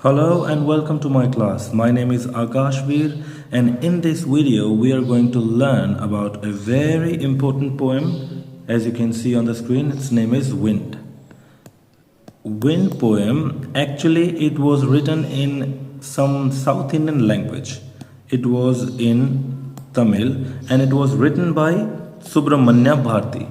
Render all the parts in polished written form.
Hello and welcome to my class. My name is Akash Veer, and in this video we are going to learn about a very important poem. As you can see on the screen, its name is Wind. Wind poem, actually it was written in some South Indian language. It was in Tamil and it was written by Subramanya Bharati.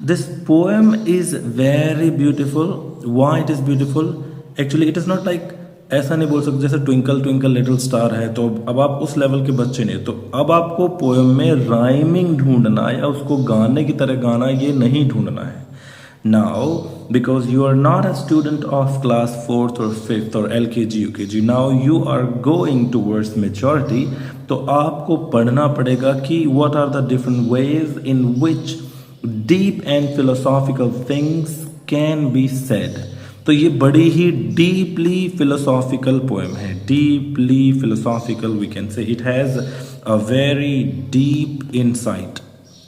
This poem is very beautiful. Why it is beautiful? Actually it is not like ऐसा नहीं बोल सकते जैसे twinkle twinkle little star है तो अब आप उस लेवल के बच्चे नहीं, तो अब आपको पोएम में राइमिंग ढूंढना या उसको गाने की तरह गाना ये नहीं ढूंढना है. Now, because you are not a student of class 4th or 5th or LKG, UKG, now you are going towards maturity, तो आपको पढ़ना पड़ेगा कि what are the different ways in which deep and philosophical things can be said. तो ये बड़ी ही deeply philosophical poem है. Deeply philosophical we can say. It has a very deep insight.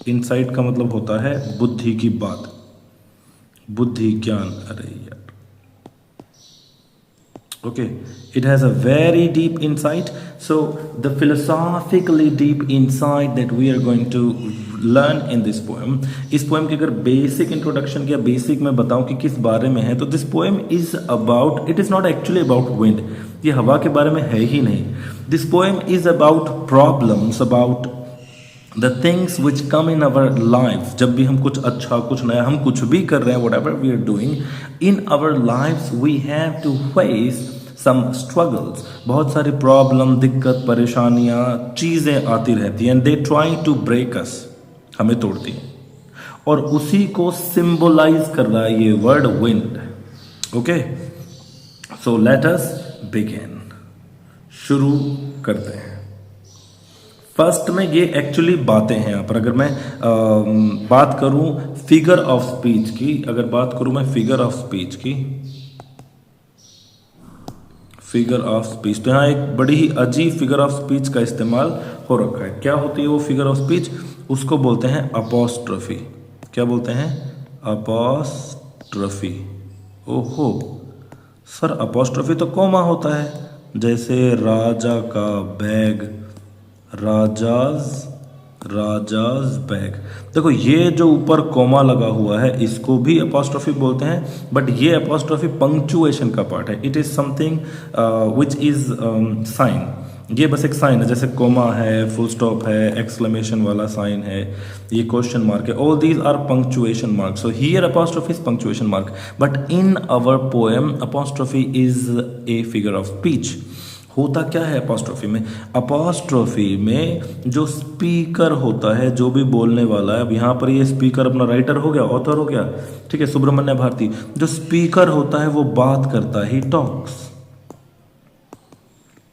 Insight का मतलब होता है बुद्धि की बात, बुद्धि ज्ञान. अरे यार, okay, it has a very deep insight. So the philosophically deep insight that we are going to learn in this poem. इस पोएम की अगर बेसिक इंट्रोडक्शन या बेसिक मैं बताऊं कि किस बारे में है, तो this poem is about, it is not actually about wind. ये हवा के बारे में है ही नहीं. This poem is about problems, about the things which come in our lives. जब भी हम कुछ अच्छा कुछ नया हम कुछ भी कर रहे हैं, whatever we are doing in our lives, we have to face some struggles. बहुत सारी प्रॉब्लम, दिक्कत, परेशानियाँ, चीज़ें आती रहती हैं. and they try to break us, हमें तोड़ती हैं. और उसी को सिंबलाइज कर रहा है ये word wind. Okay, so let us begin. शुरू करते हैं. फर्स्ट में ये एक्चुअली बातें हैं. यहाँ पर अगर मैं बात करूं फिगर ऑफ स्पीच की, अगर बात करूं मैं फिगर ऑफ स्पीच की, फिगर ऑफ स्पीच, तो यहाँ एक बड़ी ही अजीब फिगर ऑफ स्पीच का इस्तेमाल हो रखा है. क्या होती है वो फिगर ऑफ स्पीच? उसको बोलते हैं अपोस्ट्रोफी. क्या बोलते हैं? अपोस्ट्रोफी. ओहो सर, अपोस्ट्रोफी तो कोमा होता है. जैसे राजा का बैग, राजाज बैग. देखो ये जो ऊपर कोमा लगा हुआ है इसको भी अपोस्ट्रोफी बोलते हैं, बट ये अपोस्ट्रोफी पंक्चुएशन का पार्ट है. It is something which is sign. ये बस एक साइन है. जैसे कोमा है, फुल स्टॉप है, एक्सक्लेमेशन वाला साइन है, ये क्वेश्चन मार्क है. All these are punctuation mark. So here apostrophe is punctuation mark, but in our poem apostrophe is a figure of speech. होता क्या है अपोस्ट्रोफी में? अपोस्ट्रोफी में जो स्पीकर होता है, जो भी बोलने वाला है, अब यहाँ पर ये स्पीकर अपना राइटर हो गया, ऑथर हो गया, ठीक है, सुब्रमण्य भारती. जो स्पीकर होता है वो बात करता है, ही टॉक्स.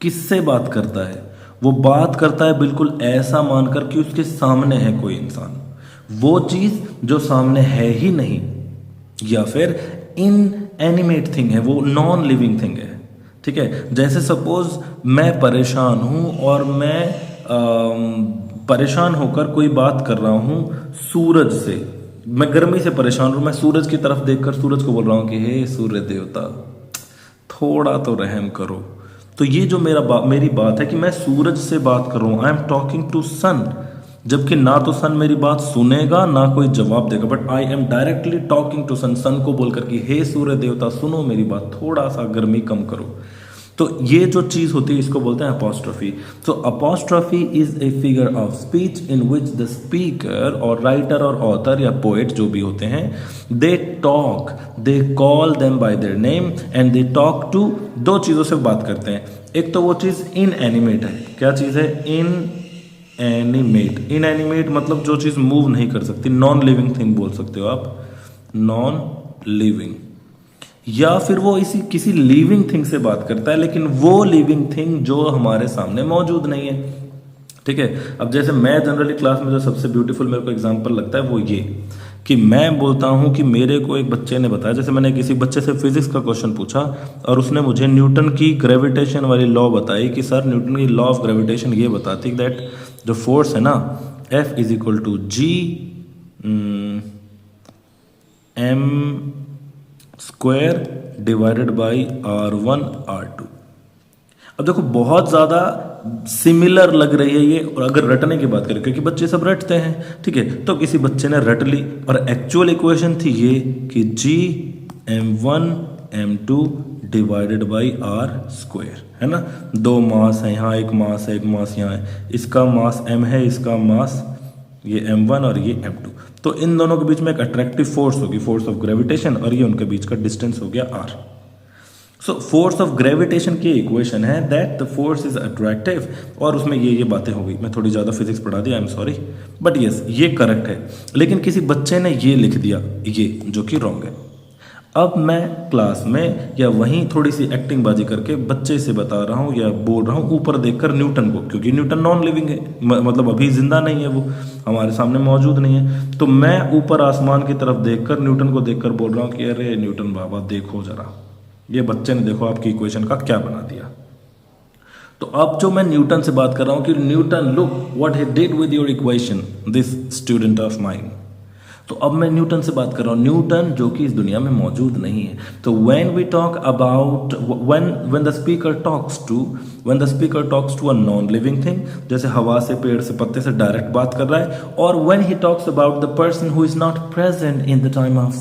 किससे बात करता है? वो बात करता है बिल्कुल ऐसा मानकर कि उसके सामने है कोई इंसान. वो चीज जो सामने है ही नहीं, या फिर इनएनिमेट थिंग है, वो नॉन लिविंग थिंग है. ठीक है, जैसे सपोज मैं परेशान हूं और मैं परेशान होकर कोई बात कर रहा हूं सूरज से. मैं गर्मी से परेशान हूं, मैं सूरज की तरफ देखकर सूरज को बोल रहा हूं कि हे सूर्य देवता, थोड़ा तो रहम करो. तो ये जो मेरी बात है कि मैं सूरज से बात कर रहा हूं. आई एम टॉकिंग टू सन. जबकि ना तो सन मेरी बात सुनेगा ना कोई जवाब देगा, but I am directly talking to sun. Sun को बोलकर कि हे सूर्य देवता सुनो मेरी बात, थोड़ा सा गर्मी कम करो. तो ये जो चीज होती है इसको बोलते हैं apostrophe. So apostrophe is a figure of speech in which the speaker और राइटर और ऑथर या पोएट जो भी होते हैं, they talk, they call them by their name and they talk to. दो चीजों से बात करते हैं. एक तो वो चीज इनएनिमेट है. क्या चीज है? इनएनिमेट. इनएनिमेट मतलब जो चीज मूव नहीं कर सकती, नॉन लिविंग थिंग बोल सकते हो आप, नॉन लिविंग. या फिर वो किसी लिविंग थिंग से बात करता है, लेकिन वो लिविंग थिंग जो हमारे सामने मौजूद नहीं है. ठीक है, अब जैसे मैं जनरली क्लास में जो सबसे ब्यूटीफुल मेरे को एग्जांपल लगता है वो ये कि मैं बोलता हूं कि मेरे को एक बच्चे ने बताया, जैसे मैंने किसी बच्चे से फिजिक्स का क्वेश्चन पूछा और उसने मुझे न्यूटन की ग्रेविटेशन वाली लॉ बताई कि सर न्यूटन की लॉ ऑफ ग्रेविटेशन ये बताती दैट जो फोर्स है ना, F is equal to G M square divided by R1 R2। अब देखो बहुत ज़्यादा सिमिलर लग रही है ये, और अगर रटने की बात करें क्योंकि बच्चे सब रटते हैं, ठीक है, तो किसी बच्चे ने रट ली और एक्चुअल इक्वेशन थी ये कि Gm1 M2 divided by R square, है ना। दो मास है यहाँ, एक मास है, एक मास यहाँ है, इसका मास M है, इसका मास ये M1 और ये M2, तो इन दोनों के बीच में एक अट्रैक्टिव फोर्स होगी, फोर्स ऑफ ग्रेविटेशन, और ये उनके बीच का डिस्टेंस हो गया R। So force of gravitation की इक्वेशन है that the force is attractive, और उसमें ये बातें हो गई। मैं थोड़ी ज़्यादा फिजिक्स पढ़ा दी, I am sorry, but yes ये करेक्ट है। लेकिन किसी बच्चे ने ये लिख दिया ये, जो कि रॉन्ग है। अब मैं क्लास में या वहीं थोड़ी सी एक्टिंग बाजी करके बच्चे से बता रहा हूँ या बोल रहा हूँ ऊपर देखकर न्यूटन को, क्योंकि न्यूटन नॉन लिविंग है, मतलब अभी जिंदा नहीं है, वो हमारे सामने मौजूद नहीं है। तो मैं ऊपर आसमान की तरफ देखकर न्यूटन को देखकर बोल रहा हूँ कि अरे न्यूटन बाबा देखो जरा, ये बच्चे ने देखो आपकी इक्वेशन का क्या बना दिया। तो अब जो मैं न्यूटन से बात कर रहा हूँ कि Newton look what he did with your equation, this student of mine. तो अब मैं न्यूटन से बात कर रहा हूँ, न्यूटन जो कि इस दुनिया में मौजूद नहीं है। तो when we talk about when the speaker talks to a non living thing, जैसे हवा से, पेड़ से, पत्ते से डायरेक्ट बात कर रहा है, और when he talks about the person who is not present in the time of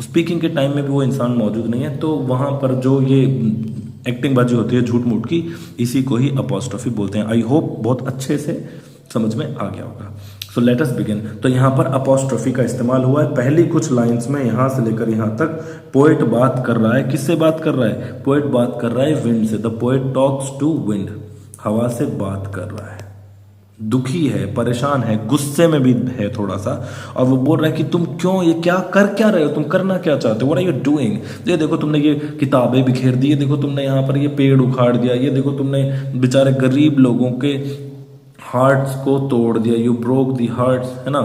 speaking के टाइम में भी वो इंसान मौजूद नहीं है, तो वहां पर जो ये एक्टिंग बाजी होती है झूठ मूठ की, इसी को ही अपॉस्ट्रोफी बोलते हैं। आई होप बहुत अच्छे से समझ में आ गया होगा। So let us begin. तो यहाँ पर अपॉस्ट्रोफी का इस्तेमाल हुआ है पहली कुछ लाइंस में, यहाँ से लेकर यहाँ तक पोएट बात कर रहा है। किससे बात कर रहा है? पोएट बात कर रहा है विंड से। The poet talks to wind, हवा से बात कर रहा है। दुखी है, परेशान है, गुस्से में भी है थोड़ा सा, और वो बोल रहा है कि तुम क्यों, ये क्या रहे हो, तुम करना क्या चाहते हो, व्हाट आर यू डूइंग। ये देखो तुमने ये किताबें बिखेर दी, ये देखो तुमने यहाँ पर ये पेड़ उखाड़ दिया, ये देखो तुमने बेचारे गरीब लोगों के हार्ट्स को तोड़ दिया। यू ब्रोक दी हार्ट्स, है ना,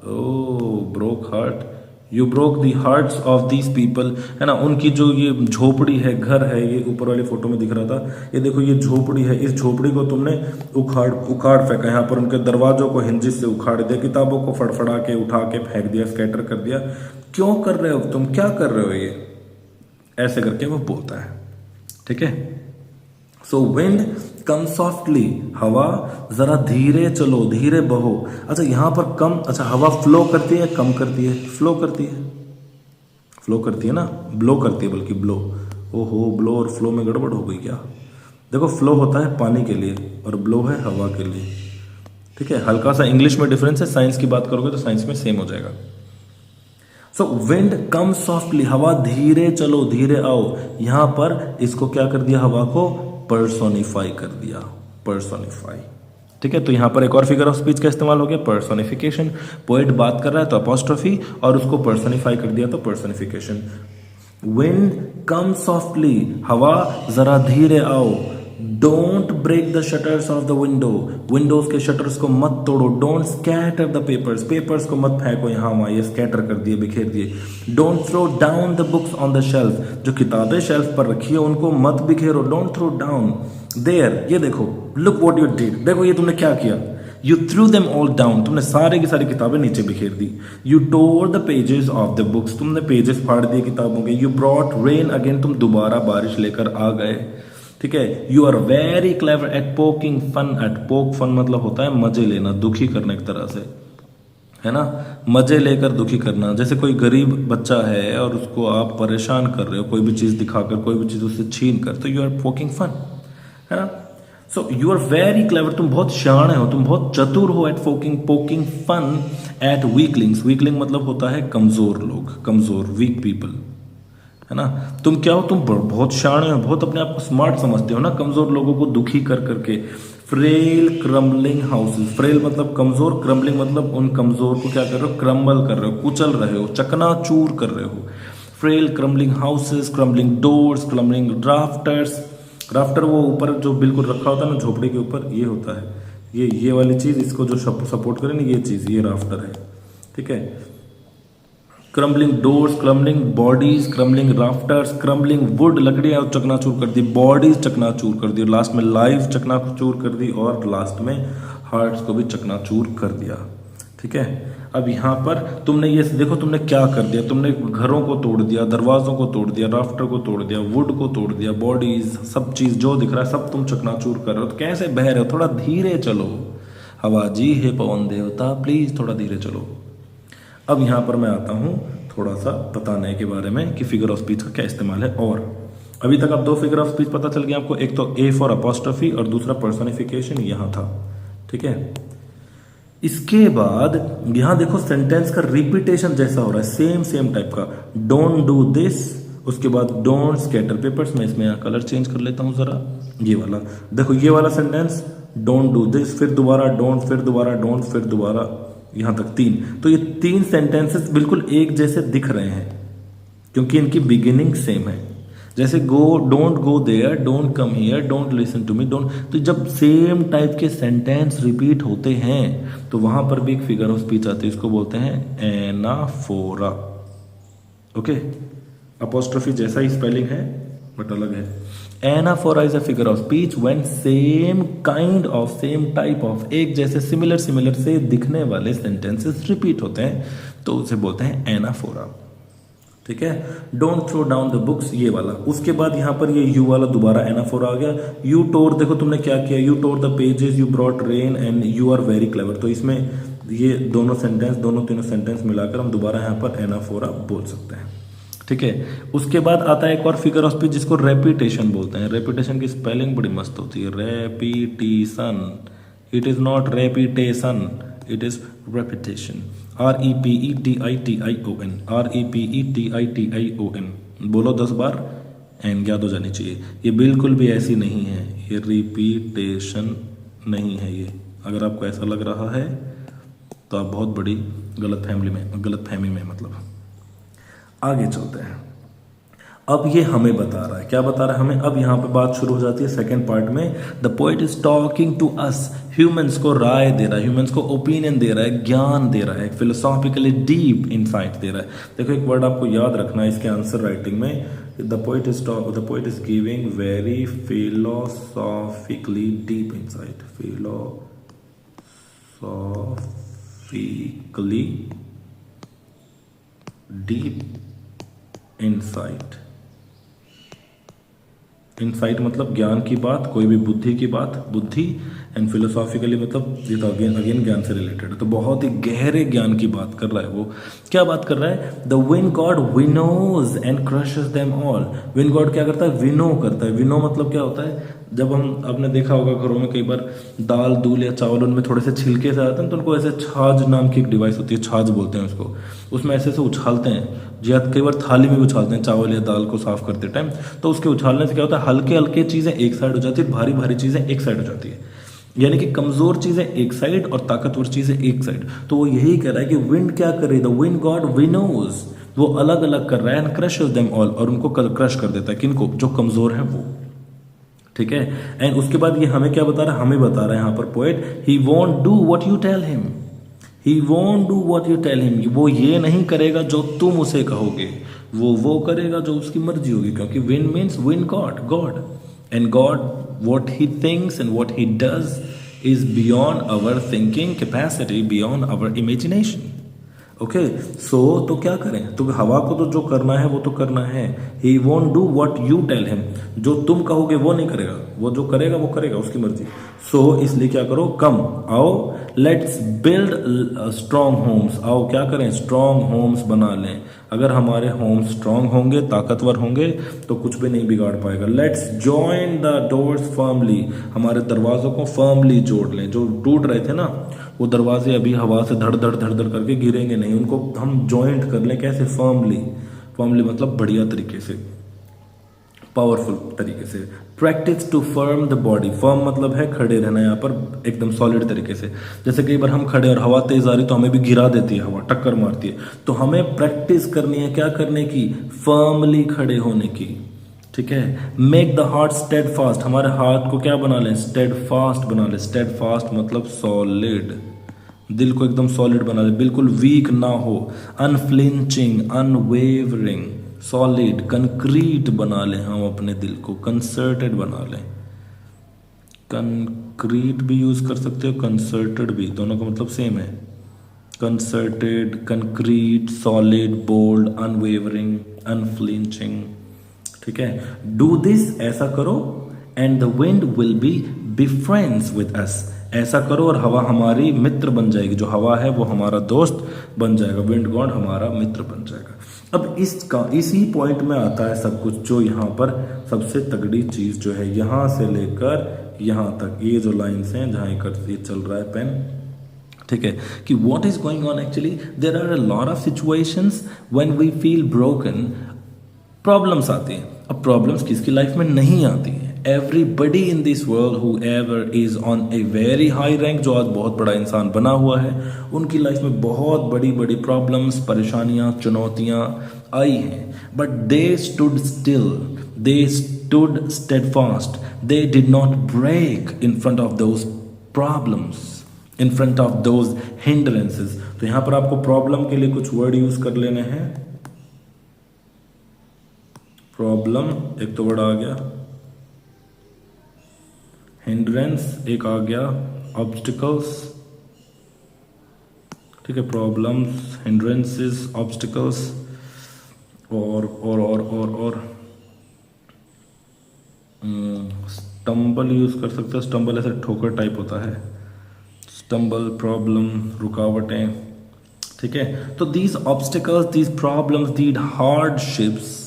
oh broke heart, you broke the hearts of these people, है ना। उनकी जो ये झोपड़ी है, घर है, ये ऊपर वाली फोटो में दिख रहा था, ये देखो ये झोपड़ी है, इस झोपड़ी को तुमने उखाड़ फेंका, यहाँ पर उनके दरवाजों को हिंजिस से उखाड़ दिया, किताबों को फड़फड़ा के उठा के फेंक दिया, स्कैटर कर दिया। क्यों कर रहे हो तुम, क्या कर रहे हो, ये ऐसे करके वो बोलता है, ठीक है। सो विंड कम सॉफ्टली, हवा जरा धीरे चलो, धीरे बहो। अच्छा यहाँ पर कम, अच्छा हवा फ्लो करती है, कम करती है, फ्लो करती है, फ्लो करती है ना, ब्लो करती है, बल्कि ब्लो। ओहो, ब्लो और फ्लो में गड़बड़ हो गई क्या? देखो फ्लो होता है पानी के लिए और ब्लो है हवा के लिए, ठीक है। हल्का सा इंग्लिश में डिफरेंस है, साइंस की बात करोगे तो साइंस में सेम हो जाएगा। सो विंड कम सॉफ्टली, हवा धीरे चलो, धीरे आओ। यहां पर इसको क्या कर दिया, हवा को पर्सोनिफाई कर दिया, पर्सोनिफाई, ठीक है। तो यहां पर एक और फिगर ऑफ स्पीच का इस्तेमाल हो गया, पर्सोनिफिकेशन। पोएट बात कर रहा है तो अपॉस्ट्रोफी, और उसको पर्सोनिफाई कर दिया तो पर्सोनिफिकेशन। विंड कम सॉफ्टली, हवा जरा धीरे आओ। Don't break the shutters of the window, windows के शटर्स को मत तोड़ो। Don't scatter the papers, papers को मत फेंको यहाँ वहां, ये स्कैटर कर दिए, बिखेर दिए। Don't throw down the books on the shelf, जो किताबें शेल्फ पर रखी है उनको मत बिखेरो। डोंट थ्रो डाउन देयर, ये देखो, लुक व्हाट यू डिड, देखो ये तुमने क्या किया। You threw them all down, तुमने सारे की सारी किताबें नीचे बिखेर दी। You tore the pages of the books, तुमने पेजेस फाड़ दिए किताबों के। यू ब्रॉट रेन अगेन, तुम दोबारा बारिश लेकर आ गए, ठीक है। You are very clever at poking fun at, poke fun मतलब होता है मजे लेना, दुखी करने एक तरह से, है ना, मजे लेकर दुखी करना। जैसे कोई गरीब बच्चा है और उसको आप परेशान कर रहे हो कोई भी चीज दिखाकर, कोई भी चीज उससे छीन कर, तो यू आर पोकिंग फन, है ना। So you are very clever, तुम बहुत शाणे हो, तुम बहुत चतुर हो at poking fun at weaklings. Weakling मतलब होता है कमजोर लोग, कमजोर, वीक पीपल, है ना। तुम क्या हो, तुम बहुत शाणे हो, बहुत अपने आप को स्मार्ट समझते हो ना, कमजोर लोगों को दुखी कर करके। फ्रेल क्रम्बलिंग हाउसेस, फ्रेल मतलब कमजोर, क्रम्बलिंग मतलब उन कमजोर को क्या कर रहे हो, क्रम्बल कर रहे हो, कुचल रहे हो, चकनाचूर कर रहे हो। Frail crumbling houses, crumbling doors, crumbling rafters. Rafter वो ऊपर जो बिल्कुल रखा होता है ना झोपड़ी के ऊपर, ये होता है, ये वाली चीज, इसको जो सपोर्ट करे ना, ये चीज, ये राफ्टर है, ठीक है। Crumbling doors, crumbling bodies, crumbling rafters, crumbling would, लकड़ियां चकनाचूर कर दी, बॉडीज चकनाचूर कर दी, लास्ट में लाइफ चकनाचूर कर दी, और लास्ट में हार्ट्स को भी चकनाचूर कर दिया, ठीक है। अब यहाँ पर तुमने ये देखो, तुमने क्या कर दिया, तुमने घरों को तोड़ दिया, दरवाजों को तोड़ दिया, राफ्टर को तोड़ दिया, वुड को तोड़ दिया, बॉडीज, सब चीज जो दिख रहा है सब तुम चकनाचूर कर रहे हो। तो कैसे बह रहे हो? थोड़ा धीरे चलो। हवा जी हे पवन देवता, प्लीज थोड़ा धीरे चलो। अब यहाँ पर मैं आता हूँ थोड़ा सा बताने के बारे में कि फिगर ऑफ स्पीच का क्या इस्तेमाल है। और अभी तक आप दो फिगर ऑफ स्पीच पता चल गया आपको, एक तो ए फॉर अपोस्ट्रोफी और दूसरा पर्सोनिफिकेशन यहाँ था, ठीक है। इसके बाद यहां देखो सेंटेंस का रिपीटेशन जैसा हो रहा है, सेम टाइप का। डोंट डू दिस, उसके बाद डोंट स्कैटर पेपर्स। मैं इसमें यहां कलर चेंज कर लेता हूं जरा, ये वाला देखो, ये वाला सेंटेंस डोंट डू दिस, फिर दोबारा डोंट, फिर दोबारा डोंट, फिर दोबारा, यहां तक 3। तो ये 3 सेंटेंसेस बिल्कुल एक जैसे दिख रहे हैं क्योंकि इनकी बिगिनिंग सेम है। जैसे go, don't go there, don't come here, don't listen to me, don't. तो जब सेम टाइप के सेंटेंस रिपीट होते हैं तो वहां पर भी एक फिगर ऑफ स्पीच आती है, इसको बोलते हैं एनाफोरा। ओके, अपोस्ट्रोफी जैसा ही स्पेलिंग है बट अलग है। Anaphora is a figure of speech when same kind of, same type of, एक जैसे सिमिलर से दिखने वाले सेंटेंसेस रिपीट होते हैं तो उसे बोलते हैं एनाफोरा, ठीक है। Don't throw down the books, ये वाला। उसके बाद यहां पर ये यू वाला दोबारा एनाफोरा आ गया। यू टोर, देखो तुमने क्या किया, you tore the pages, you brought rain and you are very clever. तो इसमें ये दोनों तीनों सेंटेंस मिलाकर हम दोबारा यहां पर एनाफोरा बोल सकते हैं, ठीक है। उसके बाद आता है एक और फिगर ऑफ स्पीच जिसको रेपिटेशन बोलते हैं। रेपिटेशन की स्पेलिंग बड़ी मस्त होती है, repetition. It is not repetition, it is repetition. REPETITION, REPETITION। बोलो 10 बार, एन याद हो जानी चाहिए। ये बिल्कुल भी ऐसी नहीं है, ये रिपीटेशन नहीं है। ये अगर आपको ऐसा लग रहा है तो आप बहुत बड़ी गलतफहमी में मतलब। आगे चलते हैं। अब ये हमें बता रहा है, क्या बता रहा है हमें? अब यहाँ पे बात शुरू हो जाती है सेकंड पार्ट में। The poet is talking to us, humans को राय दे रहा है, ह्यूमंस को ओपिनियन दे रहा है, ज्ञान दे रहा है, फिलोसॉफिकली डीप इनसाइट दे रहा है। देखो एक वर्ड आपको याद रखना है इसके आंसर राइटिंग में। The poet is giving very philosophically deep insight, philosophically deep insight. Insight मतलब ज्ञान की बात, कोई भी बुद्धि की बात, बुद्धि। एंड फिलोसॉफिकली मतलब ये तो अगेन ज्ञान से रिलेटेड है, तो बहुत ही गहरे ज्ञान की बात कर रहा है वो। क्या बात कर रहा है? The wind god winnows and crushes them all. Wind god क्या करता है? विनो करता है। विनो मतलब क्या होता है? जब हम, आपने देखा होगा घरों में कई बार दाल दूल या चावल उनमें थोड़े से छिलके से आते हैं तो उनको ऐसे छाछ नाम की एक डिवाइस होती है, छाछ बोलते हैं उसको, उसमें ऐसे उछालते हैं, या कई बार थाली में भी उछालते हैं चावल या दाल को साफ करते टाइम। तो उसके उछालने से क्या होता है? हल्के हल्के चीजें एक साइड हो जाती है, भारी भारी चीजें एक साइड हो जाती है, यानी कि कमजोर चीजें एक साइड और ताकतवर चीजें एक साइड। तो वो यही कह रहा है कि विंड क्या कर रही है? द विंड गॉड विनोज, वो अलग अलग कर रहा है, एंड क्रशेस देम ऑल, और उनको क्रश कर देता है। किनको? जो कमजोर हैं वो, ठीक है। एंड उसके बाद ये हमें क्या बता रहा है? हमें बता रहा है यहाँ पर poet, he won't do what you tell him, he won't do what you tell him. वो ये नहीं करेगा जो तुम उसे कहोगे, वो करेगा जो उसकी मर्जी होगी, क्योंकि wind means wind god, and god what he thinks and what he does is beyond our thinking capacity, beyond our imagination. Okay, so तो क्या करें? तो हवा को तो जो करना है वो तो करना है। He won't do what you tell him, जो तुम कहोगे वो नहीं करेगा, वो जो करेगा वो करेगा, उसकी मर्जी। सो इसलिए क्या करो? कम आओ, लेट्स बिल्ड स्ट्रॉन्ग होम्स। आओ क्या करें? स्ट्रॉन्ग होम्स बना लें। अगर हमारे होम्स स्ट्रॉन्ग होंगे, ताकतवर होंगे, तो कुछ भी नहीं बिगाड़ पाएगा। Let's join the doors firmly, हमारे दरवाजों को फर्मली जोड़ लें। जो टूट रहे थे ना वो दरवाजे, अभी हवा से धड़ धड़ करके गिरेंगे नहीं, उनको हम जॉइंट कर लें। कैसे? फर्मली मतलब बढ़िया तरीके से, पावरफुल तरीके से। Practice to firm the body, firm मतलब है खड़े रहना, यहाँ पर एकदम सॉलिड तरीके से। जैसे कई बार हम खड़े और हवा तेज आ रही तो हमें भी गिरा देती है, हवा टक्कर मारती है, तो हमें प्रैक्टिस करनी है क्या करने की? फर्मली खड़े होने की, ठीक है। Make the heart steadfast, हमारे हार्ट को क्या बना लें? स्टेड फास्ट बना लें। स्टेड फास्ट मतलब सॉलिड, दिल को एकदम सॉलिड बना ले, बिल्कुल वीक ना हो। अनफ्लिंचिंग, अनवेवरिंग, सॉलिड, कंक्रीट बना लें हम अपने दिल को, कंसर्टेड बना लें। कंक्रीट भी यूज कर सकते हो, कंसर्टेड भी, दोनों का मतलब सेम है। concerted, concrete, solid, bold, unwavering, unflinching. ठीक है, do this, ऐसा करो, and the wind will be friends with us. ऐसा करो और हवा हमारी मित्र बन जाएगी. जो हवा है वो हमारा दोस्त बन जाएगा. विंड गॉड हमारा मित्र बन जाएगा. अब इसी पॉइंट में आता है सब कुछ, जो यहाँ पर सबसे तगड़ी चीज जो है, यहाँ से लेकर यहाँ तक ये जो लाइन्स हैं जहाँ ये चल रहा है पेन, ठीक है, कि what is going on actually. There are a lot of situations when we feel broken. Problems आती हैं. अब प्रॉब्लम्स किसकी लाइफ में नहीं आती हैं? Everybody in this world who ever is on a very high rank, जो आज बहुत बड़ा इंसान बना हुआ है, उनकी लाइफ में बहुत बड़ी बड़ी प्रॉब्लम्स, परेशानियां, चुनौतियां आई हैं. But they stood still, they stood steadfast, they did not break in front of those problems, in front of those hindrances. तो यहां पर आपको प्रॉब्लम के लिए कुछ वर्ड यूज कर लेने हैं. प्रॉब्लम एक तो वर्ड आ गया, हिंड्रेंस एक आ गया, ऑब्स्टिकल्स, ठीक है, प्रॉब्लम्स, हिंड्रेंसेस, ऑब्स्टिकल्स, और स्टम्बल यूज कर सकते हैं. स्टम्बल ऐसे ठोकर टाइप होता है. स्टम्बल, प्रॉब्लम, रुकावटें, ठीक है. तो these obstacles, these problems, these hardships,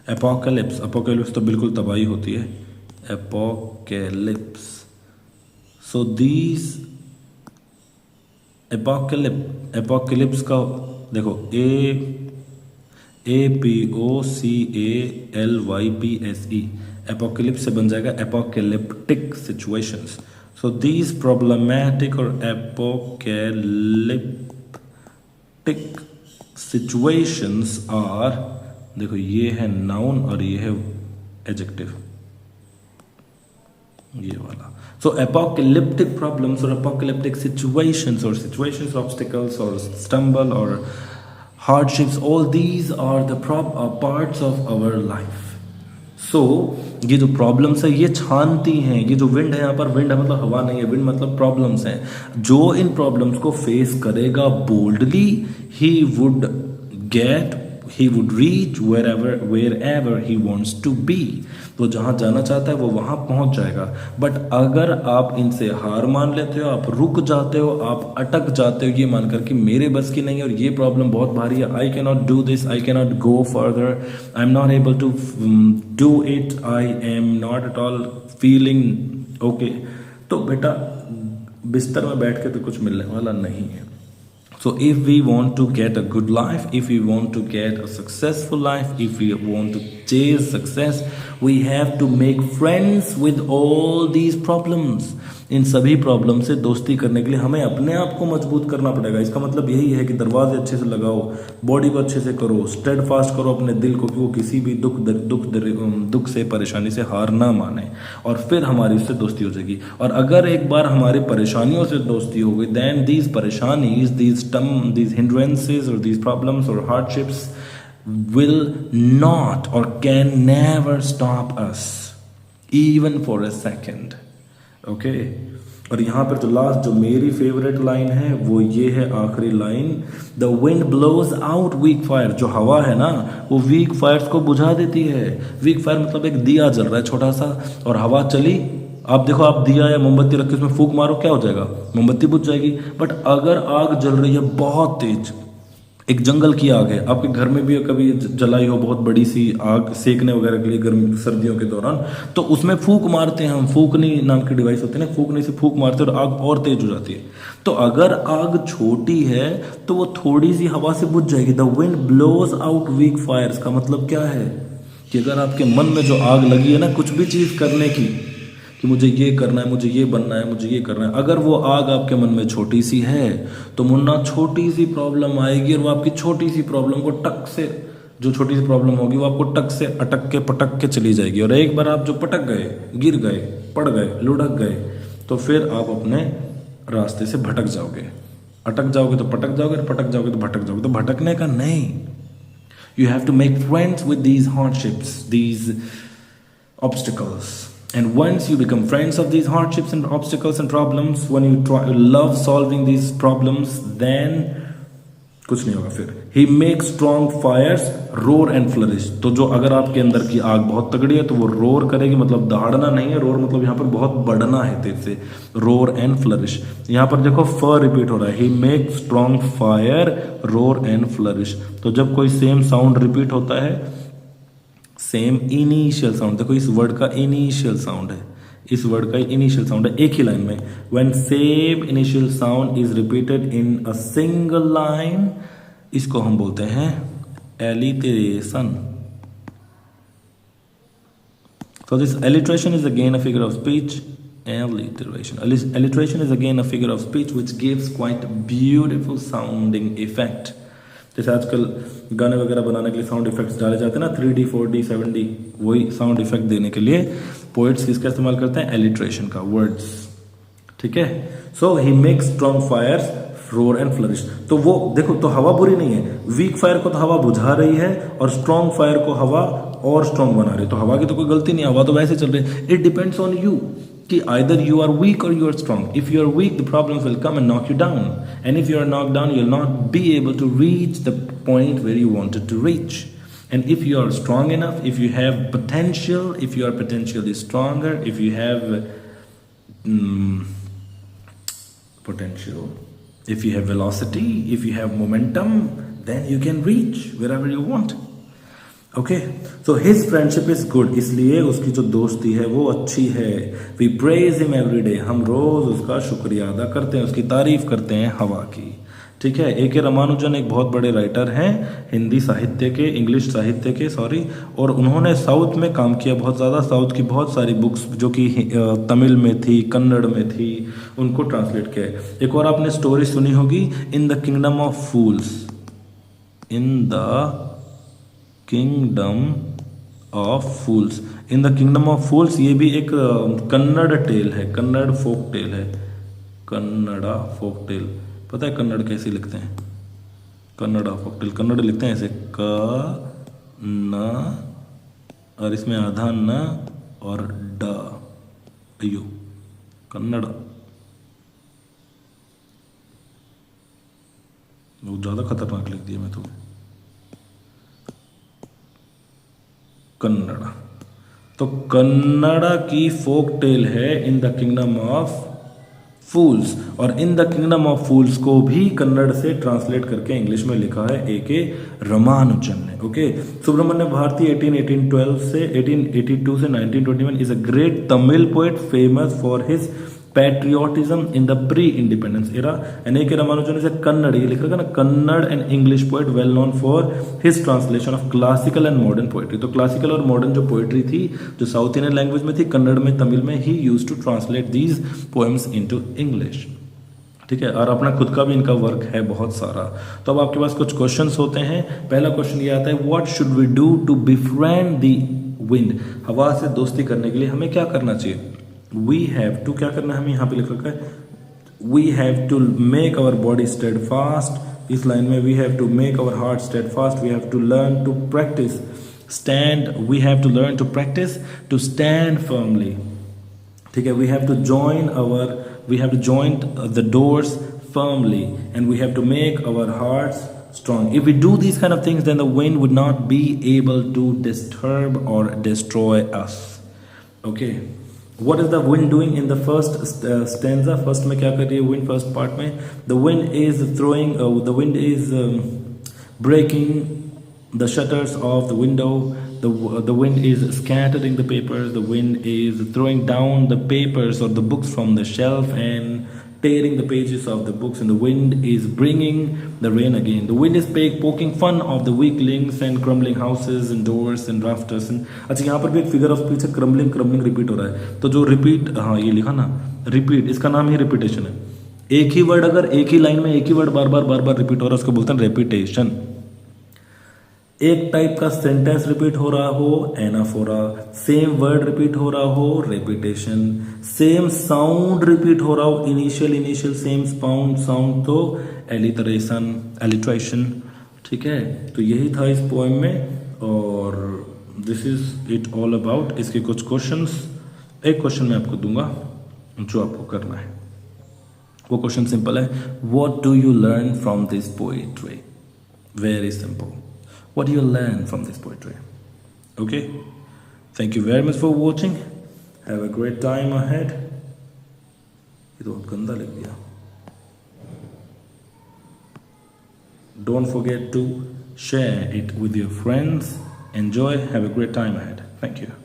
apocalypse. Apocalypse तो बिल्कुल तबाही होती है. एपोकलिप्स. सो दीज एपोकलिप्स का देखो, APOCALYPSE, एपोकलिप्स से बन जाएगा apocalyptic situations. So these problematic और एपोकलिप्टिक सिचुएशंस आर, देखो ये है नाउन और ये है एडजेक्टिव, ये वाला. सो एपोकलिप्टिक प्रॉब्लम्स और एपोकलिप्टिक सिचुएशंस और सिचुएशंस, ऑब्स्टिकल्स और स्टम्बल और hardships, all these are the parts of our life. So ये जो प्रॉब्लम्स है ये छानती हैं. ये जो विंड है, यहाँ पर विंड है मतलब हवा नहीं है, विंड मतलब प्रॉब्लम्स हैं. जो इन प्रॉब्लम्स को फेस करेगा boldly, he would reach wherever he wants to be. तो जहां जाना चाहता है वो वहां पहुंच जाएगा. बट अगर आप इनसे हार मान लेते हो, आप रुक जाते हो, आप अटक जाते हो ये मानकर कि मेरे बस की नहीं है और ये प्रॉब्लम बहुत भारी है, I can not do this, I can not go further, I am not able to do it, I am not at all feeling okay, तो बेटा बिस्तर में बैठ के तो कुछ मिलने वाला नहीं है. So if we want to get a good life, if we want to get a successful life, if we want to chase success, we have to make friends with all these problems. इन सभी problem से दोस्ती करने के लिए हमें अपने आप को मजबूत करना पड़ेगा. इसका मतलब यही है कि दरवाजे अच्छे से लगाओ, बॉडी को अच्छे से करो, स्टेड फास्ट करो अपने दिल को कि वो किसी भी दुख से, परेशानी से हार ना माने, और फिर हमारी उससे दोस्ती हो जाएगी. और अगर एक बार हमारी परेशानियों से दोस्ती हो गई, देन दीज परेशानीज, दीज हिंड्रेंसेस और दीज प्रॉब्लम्स और hardships will not or can never stop us even for a second. Okay. और यहाँ पर जो लास्ट, जो मेरी फेवरेट लाइन है वो ये है, आखिरी line, the wind blows out weak fire. जो हवा है ना वो वीक फायर्स को बुझा देती है. वीक फायर मतलब एक दिया जल रहा है छोटा सा, और हवा चली, आप देखो, आप दिया या मोमबत्ती रख के उसमें फूंक मारो, क्या हो जाएगा? मोमबत्ती बुझ जाएगी. बट अगर आग जल रही है बहुत तेज, एक जंगल की आग है, आपके घर में भी कभी जलाई हो बहुत बड़ी सी आग सेकने वगैरह के लिए गर्मी सर्दियों के दौरान, तो उसमें फूंक मारते हैं हम. फूंकनी नाम की डिवाइस होती है ना, फूंकनी से फूंक मारते हैं और आग और तेज हो जाती है. तो अगर आग छोटी है तो वो थोड़ी सी हवा से बुझ जाएगी. The wind blows out weak fires का मतलब क्या है कि अगर आपके मन में जो आग लगी है ना कुछ भी चीज करने की, कि मुझे ये करना है, मुझे ये बनना है, मुझे ये करना है, अगर वो आग आपके मन में छोटी सी है तो मुन्ना छोटी सी प्रॉब्लम आएगी और वो आपकी छोटी सी प्रॉब्लम को टक से, जो छोटी सी प्रॉब्लम होगी वो आपको टक से अटक के पटक के चली जाएगी. और एक बार आप जो पटक गए, गिर गए, पड़ गए, लुढ़क गए, तो फिर आप अपने रास्ते से भटक जाओगे. अटक जाओगे तो पटक जाओगे, पटक जाओगे तो भटक जाओगे. तो भटकने का नहीं, you have to make friends with these hardships, these obstacles. And once you become friends of these hardships and obstacles and problems, when you love solving these problems, then कुछ नहीं होगा फिर. He makes strong fires roar and flourish. तो जो अगर आपके अंदर की आग बहुत तगड़ी है तो वो रोर करेगी, मतलब दहाड़ना नहीं है, रोर मतलब यहाँ पर बहुत बढ़ना है तेज से. Roar and flourish. यहाँ पर देखो फ रिपीट हो रहा है. He makes strong fire roar and flourish. तो जब कोई सेम साउंड रिपीट होता है, सेम इनिशियल साउंड, देखो इस वर्ड का इनिशियल साउंड है, इस वर्ड का इनिशियल साउंड है एक ही लाइन में. When same initial sound is repeated in a single line, इसको हम बोलते हैं alliteration. So this alliteration is again a figure of speech. Alliteration. Alliteration is again a figure of speech which gives quite beautiful sounding effect. जैसे आजकल गाने वगैरह बनाने के लिए साउंड इफेक्ट्स डाले जाते हैं ना, 3D 4D 7D, वही साउंड इफेक्ट देने के लिए पोइट्स किसका इस्तेमाल करते हैं? एलिट्रेशन का, वर्ड्स. ठीक है. So he makes strong fires roar and flourish. तो वो देखो, तो हवा बुरी नहीं है. वीक फायर को तो हवा बुझा रही है और स्ट्रॉन्ग फायर को हवा और स्ट्रॉन्ग बना रही है. तो हवा की तो कोई गलती नहीं है, हवा तो वैसे चल रही है. इट डिपेंड्स ऑन यू कि either you are weak or you are strong. If you are weak, the problems will come and knock you down. And if you are knocked down, you'll not be able to reach the point where you wanted to reach. And if you are strong enough, if you have potential, if your potential is stronger, if you have potential, if you have velocity, if you have momentum, then you can reach wherever you want. Okay. So his friendship is good, इसलिए उसकी जो दोस्ती है वो अच्छी है. We praise him every day, हम रोज उसका शुक्रिया अदा करते हैं, उसकी तारीफ करते हैं हवा की. ठीक है. ए.के. रामानुजन एक बहुत बड़े राइटर हैं, हिंदी साहित्य के, इंग्लिश साहित्य के, सॉरी. और उन्होंने साउथ में काम किया बहुत ज़्यादा. साउथ की बहुत सारी बुक्स जो कि तमिल में थी, कन्नड़ में थी, उनको ट्रांसलेट किया है. एक और आपने स्टोरी सुनी होगी, in the kingdom of fools. In the kingdom of fools. In the kingdom of fools, ये भी एक कन्नड़ टेल है, कन्नड़ फोक टेल है. Kannada folk tale. पता है कन्नड़ कैसे लिखते हैं? कन्नड़ा फोक टेल कन्नड़ लिखते हैं ऐसे, क न और इसमें आधा न और ड. अयो कन्नड़ बहुत ज्यादा खतरनाक लिख दिया मैं तो. कन्नड़ा. तो कन्नड़ा की फोक टेल है इन द किंगडम ऑफ फूल्स. और इन द किंगडम ऑफ फूल्स को भी कन्नड़ से ट्रांसलेट करके इंग्लिश में लिखा है ए.के. रामानुजन ने. ओके. सुब्रमण्य भारती 1812 से 1882 से 1921 is a great Tamil poet famous for his patriotism in the pre-independence era. And A.K. Ramanujan is a Kannada, ये लिख रखा ना, Kannada and English poet well known for his translation of classical and modern poetry. तो classical और modern जो poetry थी, जो south Indian language में थी, कन्नड़ में, तमिल में, he used to translate these poems into English. ठीक है. और अपना खुद का भी इनका वर्क है बहुत सारा. तो अब आपके पास कुछ क्वेश्चंस होते हैं. पहला क्वेश्चन ये आता है, what should we do to befriend the wind. हवा से दोस्ती करने के लिए हमें क्या करना चाहिए? We have to, क्या करना है हमें यहाँ पे लिख रखा है, we have to make our body steadfast. इस लाइन में we have to make our heart steadfast. We have to learn to practice stand. We have to learn to practice to stand firmly. ठीक है. We have to join the doors firmly and we have to make our hearts strong. If we do these kind of things, then the wind would not be able to disturb or destroy us. Okay. What is the wind doing in the first stanza? First में क्या कर रही है wind? First part में the wind is throwing, the wind is breaking the shutters of the window. The wind is scattering the papers. The wind is throwing down the papers or the books from the shelf and tearing the pages of the books. And the wind is bringing the rain again. The wind is poking fun of the weaklings and crumbling houses and doors and rafters. अच्छा, यहाँ पर भी एक figure of speech है, crumbling repeat हो रहा है. तो जो रिपीट, हाँ ये लिखा ना रिपीट, इसका नाम ही रिपीटेशन है. एक ही वर्ड अगर एक ही लाइन में एक ही वर्ड बार बार रिपीट हो रहा है, उसको बोलते हैं रेपिटेशन. एक टाइप का सेंटेंस रिपीट हो रहा हो, एनाफोरा. सेम वर्ड रिपीट हो रहा हो, रेपिटेशन. सेम साउंड रिपीट हो रहा हो, इनिशियल सेम साउंड, तो एलिट्रेशन. ठीक है. तो यही था इस पोएम में, और this is it all about. इसके कुछ क्वेश्चंस एक क्वेश्चन मैं आपको दूंगा जो आपको करना है. वो क्वेश्चन सिंपल है. What do you learn from this poetry? Very simple. What do you learn from this poetry? Okay. Thank you very much for watching. Have a great time ahead. ये तो बहुत गंदा लग गया. Don't forget to share it with your friends. Enjoy. Have a great time ahead. Thank you.